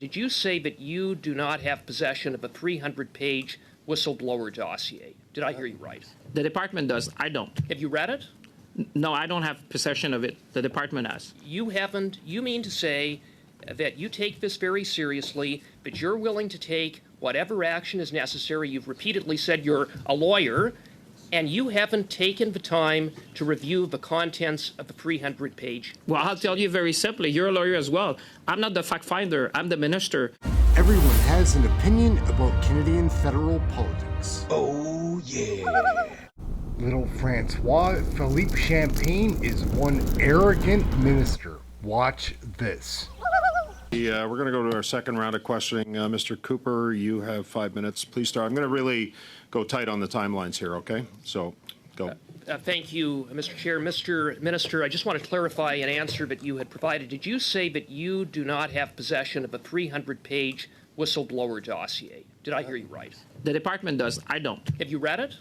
Did you say that you do not have possession of a 300-page whistleblower dossier? Did I hear you right? The department does. I don't. Have you read it? No, I don't have possession of it. The department has. You haven't. You mean to say that you take this very seriously, but you're willing to take whatever action is necessary. You've repeatedly said you're a lawyer, and you haven't taken the time to review the contents of the 300-page. Well, I'll tell you very simply. You're a lawyer as well. I'm not the fact finder. I'm the minister. Everyone has an opinion about Canadian federal politics. Oh, yeah. Little Francois, Philippe Champagne is one arrogant minister. Watch this. We're going to go to our second round of questioning. Mr. Cooper, you have 5 minutes. Please start. I'm going to really go tight on the timelines here, okay? So, go. Thank you, Mr. Chair. Mr. Minister, I just want to clarify an answer that you had provided. Did you say that you do not have possession of a 300-page whistleblower dossier? Did I hear you right? The department does. I don't. Have you read it?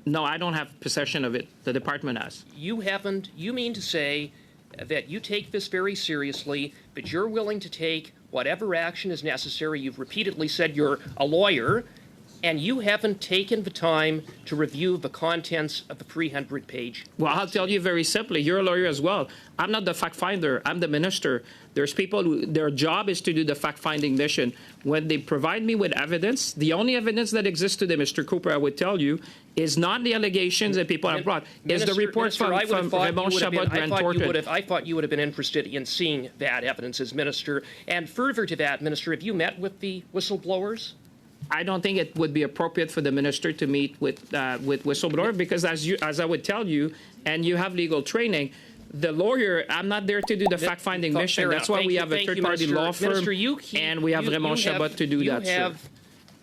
No, I don't have possession of it. The department has. You haven't. You mean to say that you take this very seriously, but you're willing to take whatever action is necessary. You've repeatedly said you're a lawyer, and you haven't taken the time to review the contents of the 300-page. Well, I'll tell you very simply. You're a lawyer as well. I'm not the fact finder. I'm the minister. There's people who, their job is to do the fact-finding mission. When they provide me with evidence, the only evidence that exists today, Mr. Cooper, I would tell you, is not the allegations that people have brought. Is the report from Raymond Chabot Grant Thornton. I thought you would have been interested in seeing that evidence as minister. And further to that, Minister, have you met with the whistleblowers? I don't think it would be appropriate for the minister to meet with whistleblower because, as I would tell you, and you have legal training, the lawyer, I'm not there to do the fact-finding mission. That's why we have a third-party law firm, and we have Raymond Chabot to do that, sir. You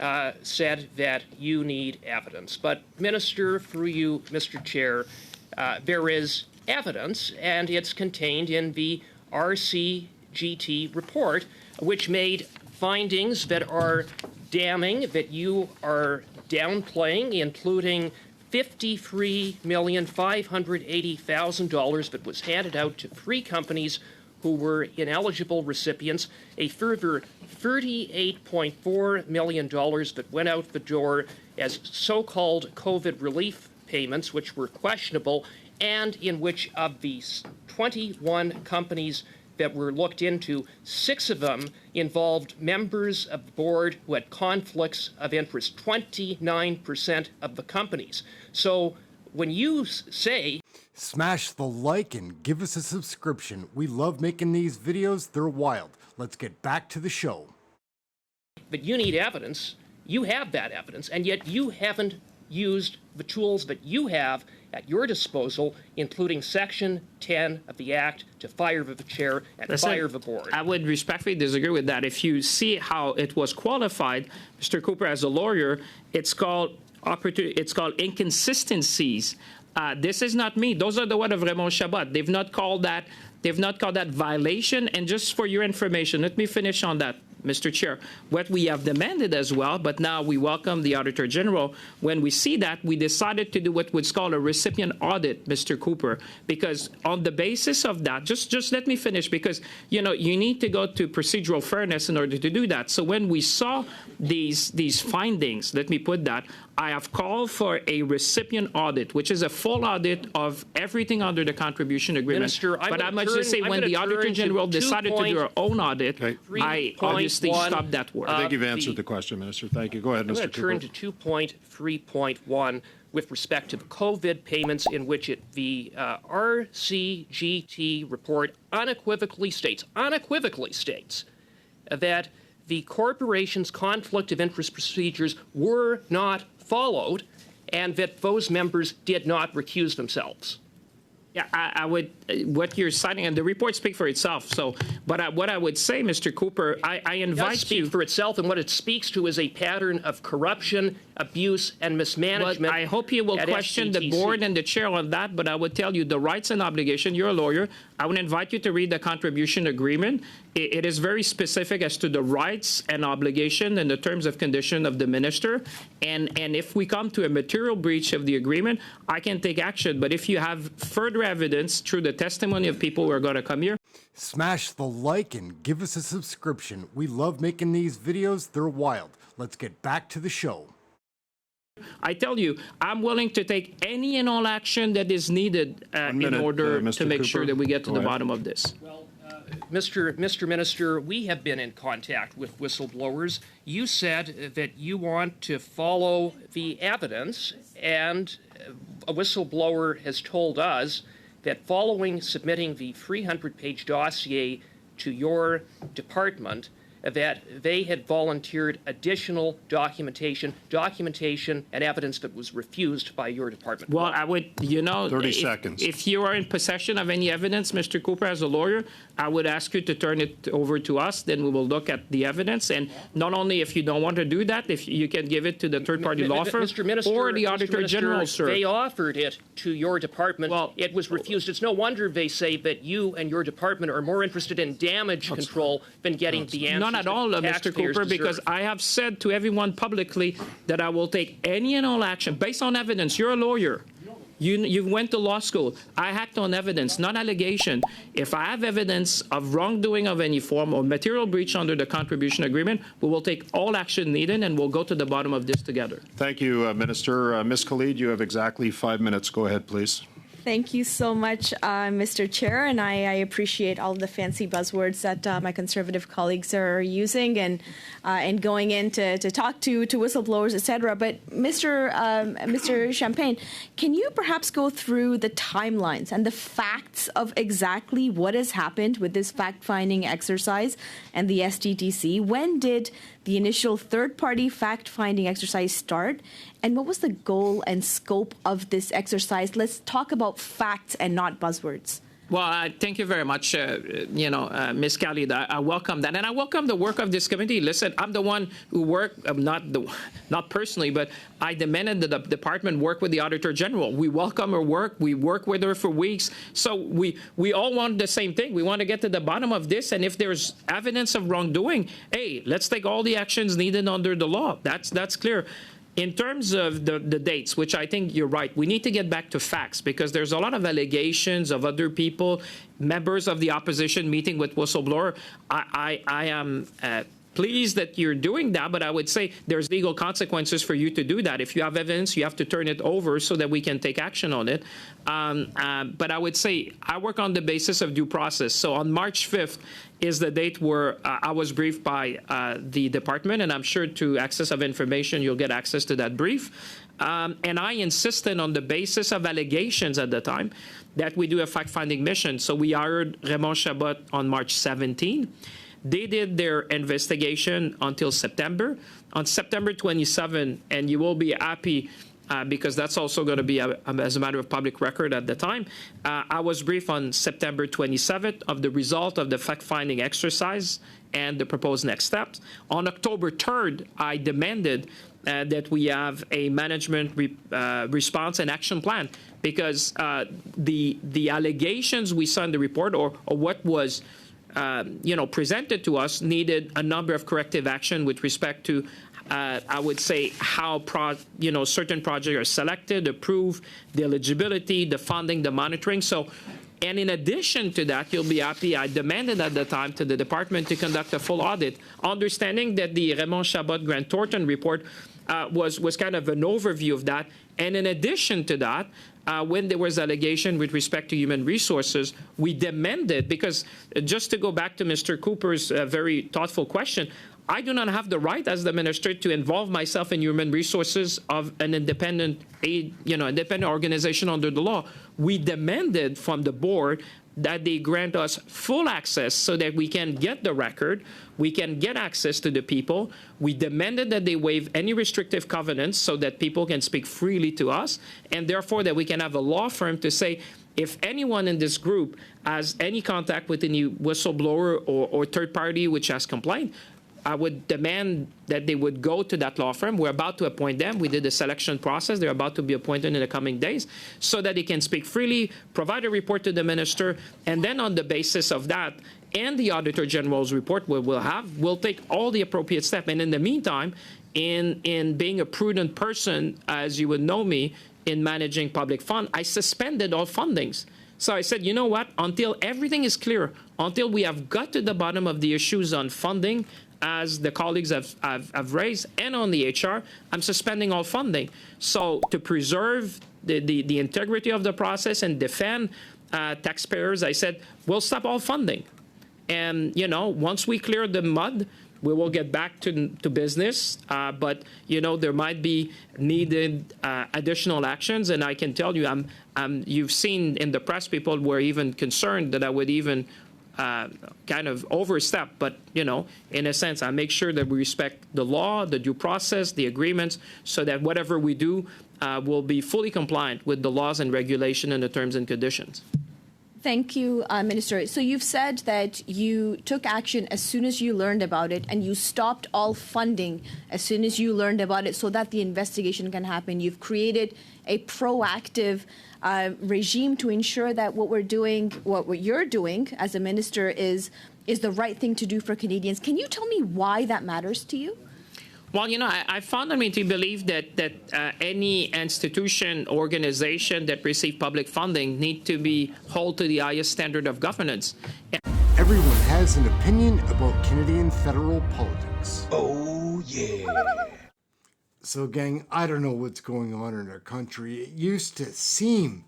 have said that you need evidence. But, Minister, through you, Mr. Chair, there is evidence, and it's contained in the RCGT report, which made findings that are damning, that you are downplaying, including $53,580,000 that was handed out to 3 companies who were ineligible recipients, a further $38.4 million that went out the door as so-called COVID relief payments, which were questionable, and in which of these 21 companies that were looked into, 6 of them involved members of the board who had conflicts of interest, 29% of the companies. So when you say... Smash the like and give us a subscription. We love making these videos. They're wild. Let's get back to the show. But you need evidence. You have that evidence, and yet you haven't used the tools that you have at your disposal, including Section 10 of the Act, to fire the chair and fire the board. I would respectfully disagree with that. If you see how it was qualified, Mr. Cooper, as a lawyer, it's called inconsistencies. This is not me. Those are the words of Raymond Chabot. They've not called that violation. And just for your information, let me finish on that, Mr. Chair. What we have demanded as well, but now we welcome the Auditor General. When we see that, we decided to do what was called a recipient audit, Mr. Cooper, because on the basis of that, just let me finish, because, you know, you need to go to procedural fairness in order to do that. So when we saw these findings, let me put that, I have called for a recipient audit, which is a full audit of everything under the contribution agreement. Minister, but I must just say, when the Auditor General decided to do her own audit, I obviously stopped that work. I think you've answered the question, Minister. Thank you. Go ahead, Mr. Cooper. I'm going to turn to 2.3.1 with respect to the COVID payments, in which the RCGT report unequivocally states that the corporation's conflict of interest procedures were not followed, and that those members did not recuse themselves. Yeah, I would, what you're citing, and the report speaks for itself. So, but what I would say, Mr. Cooper, I invite you. For itself, and what it speaks to is a pattern of corruption, abuse, and mismanagement. Well, I hope you will question the board and the chair on that, but I would tell you the rights and obligation. You're a lawyer. I would invite you to read the contribution agreement, it is very specific as to the rights and obligation and the terms of condition of the minister. And if we come to a material breach of the agreement, I can take action. But if you have further evidence through the testimony of people who are going to come here, Smash the like and give us a subscription. We love making these videos. They're wild. Let's get back to the show. I tell you, I'm willing to take any and all action that is needed in order Mr. to make Cooper. sure that we get to Go the ahead. bottom of this. Well, Mr. Minister, we have been in contact with whistleblowers. You said that you want to follow the evidence, and a whistleblower has told us that following submitting the 300-page dossier to your department, that they had volunteered additional documentation and evidence that was refused by your department. Well, I would, 30 if, seconds. If you are in possession of any evidence, Mr. Cooper, as a lawyer, I would ask you to turn it over to us. Then we will look at the evidence. And not only if you don't want to do that, if you can give it to the third-party law firm Mr. Minister, or the Mr. Auditor Minister, General, sir. They offered it to your department. Well, it was refused. It's no wonder they say that you and your department are more interested in damage control than getting the answers Not at all, that Mr. taxpayers Cooper, because deserve. I have said to everyone publicly that I will take any and all action based on evidence. You're a lawyer. You went to law school. I act on evidence, not allegation. If I have evidence of wrongdoing of any form or material breach under the contribution agreement, we will take all action needed and we'll go to the bottom of this together. Thank you, Minister. Ms. Khalid, you have exactly 5 minutes. Go ahead, please. Thank you so much, Mr. Chair, and I appreciate all of the fancy buzzwords that my conservative colleagues are using and going in to talk to whistleblowers, et cetera. But Mr. Champagne, can you perhaps go through the timelines and the facts of exactly what has happened with this fact-finding exercise and the SDTC? When did the initial third-party fact-finding exercise start? And what was the goal and scope of this exercise? Let's talk about facts and not buzzwords. Well, thank you very much, Ms. Khalid. I welcome that. And I welcome the work of this committee. Listen, I'm the one who worked, not personally, but I demanded that the department work with the Auditor General. We welcome her work. We work with her for weeks. So we all want the same thing. We want to get to the bottom of this. And if there's evidence of wrongdoing, hey, let's take all the actions needed under the law. That's clear. In terms of the dates, which I think you're right, we need to get back to facts because there's a lot of allegations of other people, members of the opposition meeting with whistleblower. I am pleased that you're doing that, but I would say there's legal consequences for you to do that. If you have evidence, you have to turn it over so that we can take action on it. But I would say I work on the basis of due process. So on March 5th is the date where I was briefed by the department, and I'm sure to access of information, you'll get access to that brief. And I insisted on the basis of allegations at the time that we do a fact-finding mission. So we hired Raymond Chabot on March 17. They did their investigation until September. On September 27, and you will be happy because that's also going to be as a matter of public record at the time, I was briefed on September 27th of the result of the fact-finding exercise and the proposed next steps. On October 3rd, I demanded that we have a management response and action plan because the allegations we saw in the report or what was presented to us needed a number of corrective action with respect to, I would say, how certain projects are selected, approved, the eligibility, the funding, the monitoring. So, and in addition to that, you'll be happy, I demanded at the time to the department to conduct a full audit, understanding that the Raymond Chabot Grant Thornton report was kind of an overview of that. And in addition to that, when there was allegation with respect to human resources, we demanded, because just to go back to Mr. Cooper's very thoughtful question, I do not have the right as the minister to involve myself in human resources of an independent organization under the law. We demanded from the board that they grant us full access so that we can get the record, we can get access to the people. We demanded that they waive any restrictive covenants so that people can speak freely to us, and therefore that we can have a law firm to say, if anyone in this group has any contact with any whistleblower or third party which has complained, I would demand that they would go to that law firm. We're about to appoint them. We did the selection process. They're about to be appointed in the coming days so that they can speak freely, provide a report to the minister, and then on the basis of that, and the Auditor General's report we'll take all the appropriate steps. And in the meantime, in being a prudent person, as you would know me, in managing public fund, I suspended all fundings. So I said, you know what, until everything is clear, until we have got to the bottom of the issues on funding, as the colleagues have raised, and on the HR, I'm suspending all funding. So to preserve the integrity of the process and defend taxpayers, I said, we'll stop all funding. And, you know, once we clear the mud, we will get back to business. But, you know, there might be needed additional actions. And I can tell you, you've seen in the press, people were even concerned that I would even kind of overstep. But, you know, in a sense, I make sure that we respect the law, the due process, the agreements, so that whatever we do will be fully compliant with the laws and regulation and the terms and conditions. Thank you, Minister. So you've said that you took action as soon as you learned about it, and you stopped all funding as soon as you learned about it so that the investigation can happen. You've created a proactive regime to ensure that what we're doing, what you're doing as a minister is the right thing to do for Canadians. Can you tell me why that matters to you? Well, you know, I fundamentally believe that any institution, organization that receive public funding need to be held to the highest standard of governance. Everyone has an opinion about Canadian federal politics. Oh, yeah. So, gang, I don't know what's going on in our country. It used to seem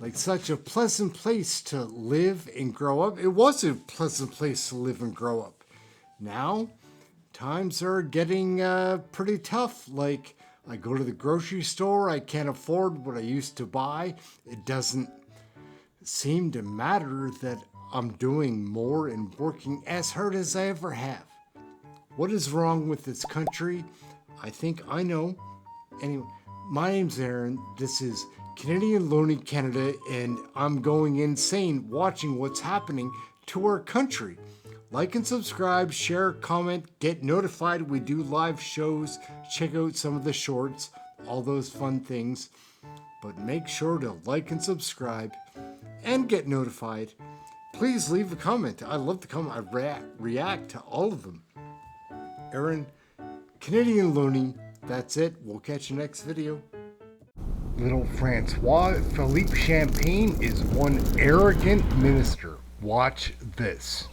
like such a pleasant place to live and grow up. It was a pleasant place to live and grow up. Now, times are getting pretty tough. Like, I go to the grocery store, I can't afford what I used to buy. It doesn't seem to matter that I'm doing more and working as hard as I ever have. What is wrong with this country? I think I know. Anyway, my name's Aaron. This is Canadian Looney Canada, and I'm going insane watching what's happening to our country. Like and subscribe, share, comment, get notified. We do live shows. Check out some of the shorts, all those fun things. But make sure to like and subscribe and get notified. Please leave a comment. I love the comment. I react to all of them. Aaron, Canadian Looney, that's it. We'll catch you next video. Little Francois Philippe Champagne is one arrogant minister. Watch this.